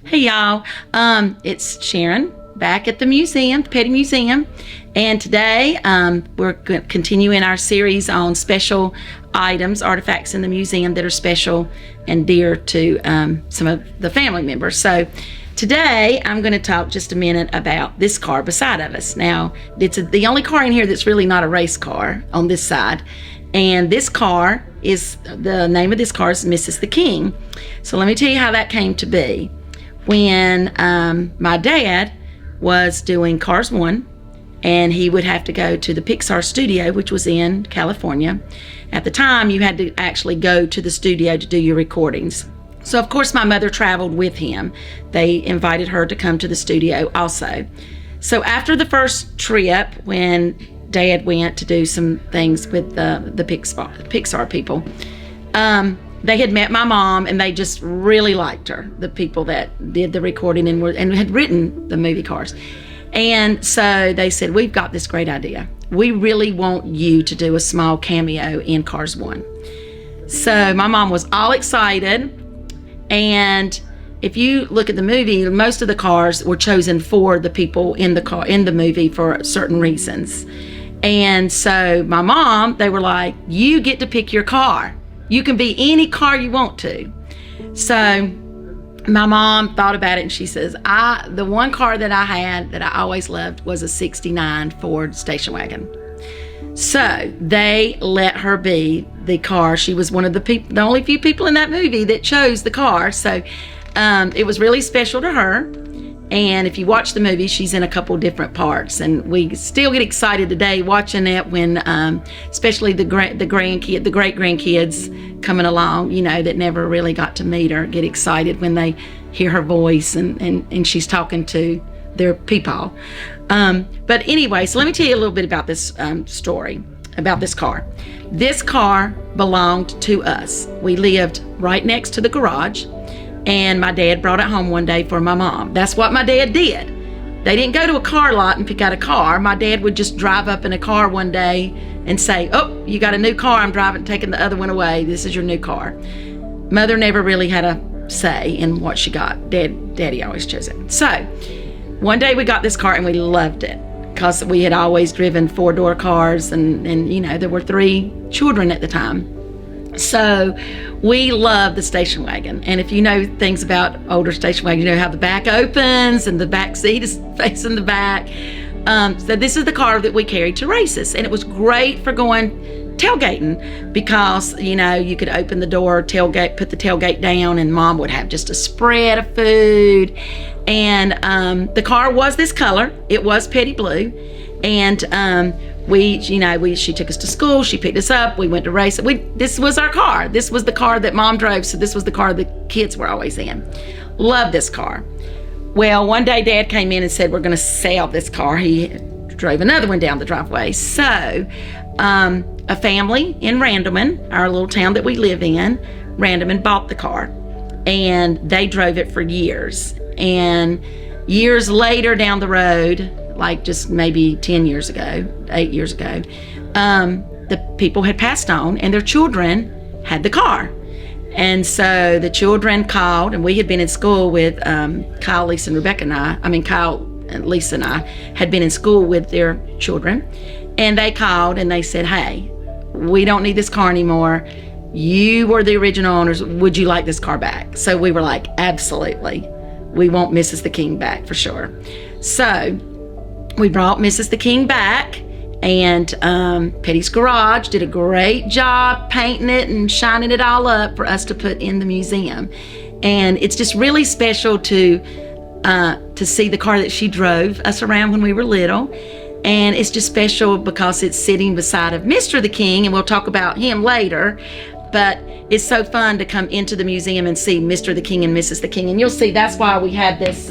Hey y'all, it's Sharon back at the museum, the Petty Museum, and today we're continuing our series on special items, artifacts in the museum that are special and dear to some of the family members. So today I'm going to talk just a minute about this car beside of us. Now, it's the only car in here that's really not a race car on this side. And this car is, the name of this car is Mrs. the King. So let me tell you how that came to be. When my dad was doing Cars 1, and he would have to go to the Pixar studio, which was in California. At the time, you had to actually go to the studio to do your recordings. So of course my mother traveled with him. They invited her to come to the studio also. So after the first trip, when Dad went to do some things with the Pixar people, they had met my mom and they just really liked her, the people that did the recording and had written the movie Cars. And so they said, we've got this great idea. We really want you to do a small cameo in Cars 1. So my mom was all excited. And if you look at the movie, most of the cars were chosen for the people in the movie for certain reasons. And so my mom, they were like, you get to pick your car. You can be any car you want to. So my mom thought about it and she says, the one car that I had that I always loved was a 69 Ford station wagon. So they let her be the car. She was one of the only few people in that movie that chose the car. So it was really special to her. And if you watch the movie, she's in a couple different parts, and we still get excited today watching it when, especially the great grandkids coming along, you know, that never really got to meet her, get excited when they hear her voice and she's talking to their peepaw. But anyway, so let me tell you a little bit about this story about this car. This car belonged to us. We lived right next to the garage. And my dad brought it home one day for my mom. That's what my dad did. They didn't go to a car lot and pick out a car. My dad would just drive up in a car one day and say, oh, you got a new car, I'm taking the other one away. This is your new car. Mother never really had a say in what she got. Daddy always chose it. So one day we got this car and we loved it because we had always driven four-door cars and you know, there were 3 children at the time. So we love the station wagon. And if you know things about older station wagons, you know how the back opens and the back seat is facing the back. So this is the car that we carried to races. And it was great for going tailgating because, you know, you could open the door, tailgate, put the tailgate down, and Mom would have just a spread of food. And the car was this color. It was Petty blue. And she took us to school, she picked us up, we went to race. This was our car. This was the car that Mom drove, so this was the car the kids were always in. Love this car. Well, one day Dad came in and said, we're gonna sell this car. He drove another one down the driveway. So, a family in Randleman, our little town that we live in, Randleman bought the car. And they drove it for years. And years later down the road, like just maybe 8 years ago, the people had passed on and their children had the car. And so the children called, and we had been in school with Kyle, Lisa, and Rebecca and Kyle, and Lisa and I had been in school with their children. And they called and they said, hey, we don't need this car anymore. You were the original owners. Would you like this car back? So we were like, absolutely. We want Mrs. the King back for sure. So we brought Mrs. the King back, and Petty's Garage did a great job painting it and shining it all up for us to put in the museum. And it's just really special to see the car that she drove us around when we were little. And it's just special because it's sitting beside of Mr. the King, and we'll talk about him later. But it's so fun to come into the museum and see Mr. the King and Mrs. the King. And you'll see that's why we had this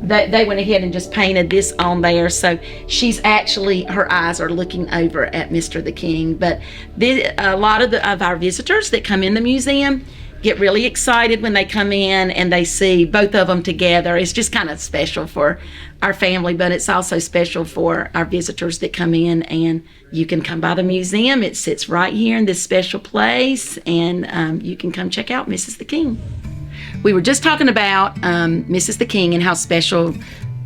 they went ahead and just painted this on there. So she's actually, her eyes are looking over at Mr. the King. But a lot of our visitors that come in the museum get really excited when they come in and they see both of them together. It's just kind of special for our family, but it's also special for our visitors that come in, and you can come by the museum. It sits right here in this special place, and you can come check out Mrs. the King. We were just talking about Mrs. the King and how special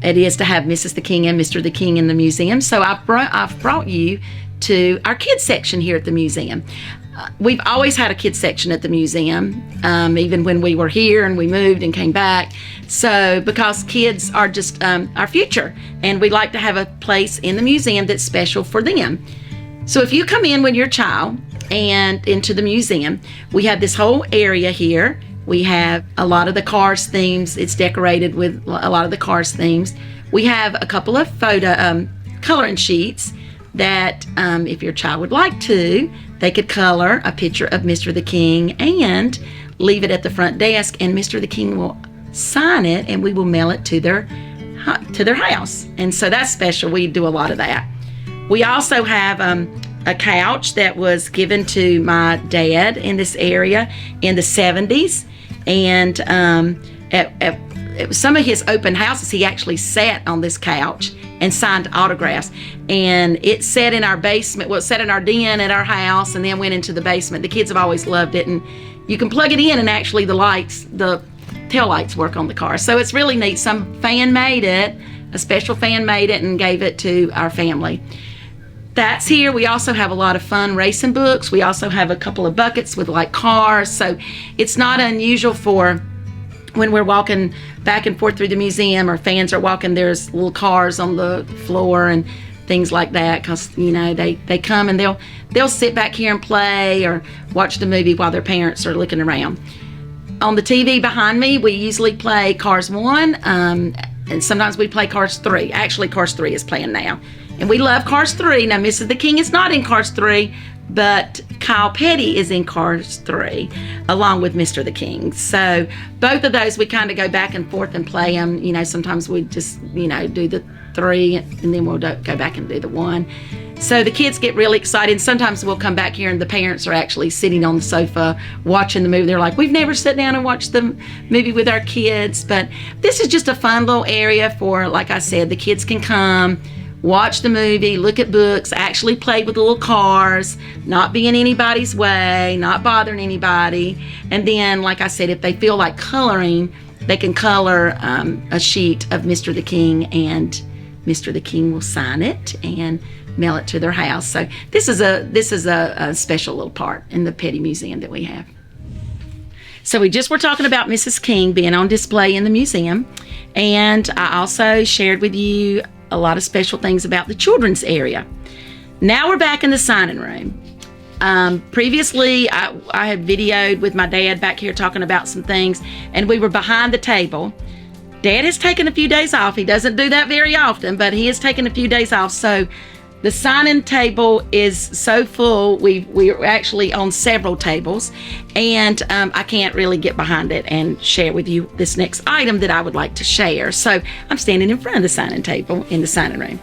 it is to have Mrs. the King and Mr. the King in the museum. So I've brought you to our kids section here at the museum. We've always had a kids section at the museum, even when we were here and we moved and came back. So because kids are just our future, and we like to have a place in the museum that's special for them. So if you come in with your child and into the museum, we have this whole area here. We have a lot of the Cars themes. It's decorated with a lot of the Cars themes. We have a couple of photo coloring sheets that if your child would like to, they could color a picture of Mr. the King and leave it at the front desk, and Mr. the King will sign it and we will mail it to their house. And so that's special. We do a lot of that. We also have a couch that was given to my dad in this area in the 70s. And at some of his open houses, he actually sat on this couch and signed autographs. And it sat in our basement, well, it sat in our den at our house and then went into the basement. The kids have always loved it. And you can plug it in and actually the tail lights work on the car. So it's really neat. Some fan made it, a special fan made it and gave it to our family. That's here. We also have a lot of fun racing books. We also have a couple of buckets with like cars. So it's not unusual for when we're walking back and forth through the museum or fans are walking, there's little cars on the floor and things like that, because they come and they'll sit back here and play or watch the movie while their parents are looking around. On the TV behind me, we usually play Cars 1 and sometimes we play Cars 3. Actually, Cars 3 is playing now. And we love Cars 3. Now, Mrs. the King is not in Cars 3, but Kyle Petty is in Cars 3, along with Mr. the King. So both of those, we kind of go back and forth and play them. Sometimes we just, do the 3, and then we'll go back and do the 1. So the kids get really excited. Sometimes we'll come back here and the parents are actually sitting on the sofa watching the movie. They're like, we've never sat down and watched the movie with our kids. But this is just a fun little area for, like I said, the kids can come, watch the movie, look at books, actually play with little cars, not be in anybody's way, not bothering anybody. And then, like I said, if they feel like coloring, they can color a sheet of Mr. the King, and Mr. the King will sign it and mail it to their house. So this is a special little part in the Petty Museum that we have. So we just were talking about Mrs. King being on display in the museum, and I also shared with you a lot of special things about the children's area. Now we're back in the signing room. Previously, I had videoed with my dad back here talking about some things, and we were behind the table. Dad has taken a few days off. He doesn't do that very often, but he has taken a few days off. So the signing table is so full. We're actually on several tables, and I can't really get behind it and share with you this next item that I would like to share. So I'm standing in front of the signing table in the signing room.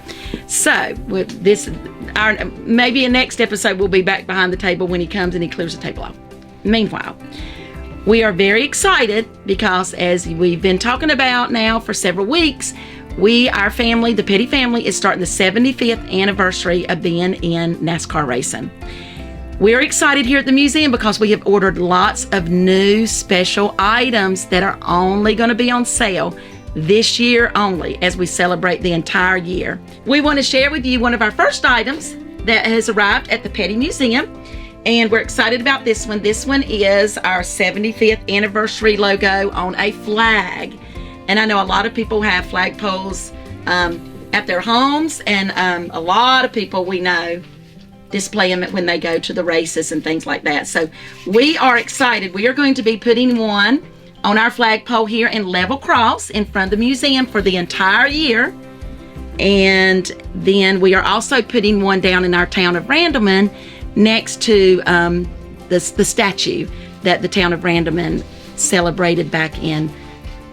So with this, maybe a next episode we'll be back behind the table when he comes and he clears the table off. Meanwhile, we are very excited because, as we've been talking about now for several weeks, our family, the Petty family, is starting the 75th anniversary of being in NASCAR racing. We're excited here at the museum because we have ordered lots of new special items that are only going to be on sale this year only as we celebrate the entire year. We want to share with you one of our first items that has arrived at the Petty Museum, and we're excited about this one. This one is our 75th anniversary logo on a flag. And I know a lot of people have flagpoles at their homes, and a lot of people we know display them when they go to the races and things like that. So we are excited. We are going to be putting one on our flagpole here in Level Cross in front of the museum for the entire year. And then we are also putting one down in our town of Randleman next to the statue that the town of Randleman celebrated back in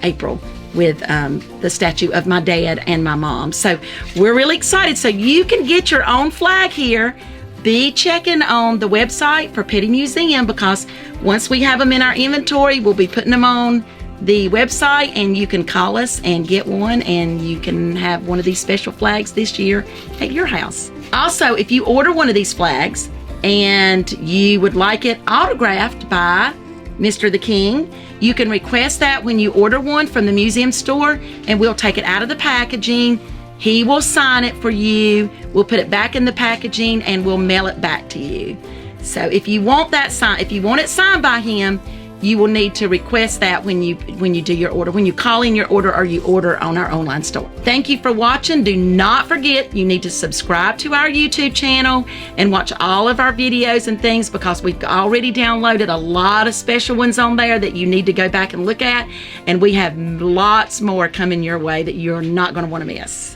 April with the statue of my dad and my mom. So we're really excited. So you can get your own flag here. Be checking on the website for Petty Museum, because once we have them in our inventory, we'll be putting them on the website, and you can call us and get one, and you can have one of these special flags this year at your house. Also, if you order one of these flags and you would like it autographed by Mr. the King. You can request that when you order one from the museum store, and we'll take it out of the packaging. He will sign it for you. We'll put it back in the packaging and we'll mail it back to you. So if you want that signed, if you want it signed by him, you will need to request that when you do your order, when you call in your order or you order on our online store. Thank you for watching. Do not forget, you need to subscribe to our YouTube channel and watch all of our videos and things, because we've already downloaded a lot of special ones on there that you need to go back and look at. And we have lots more coming your way that you're not going to want to miss.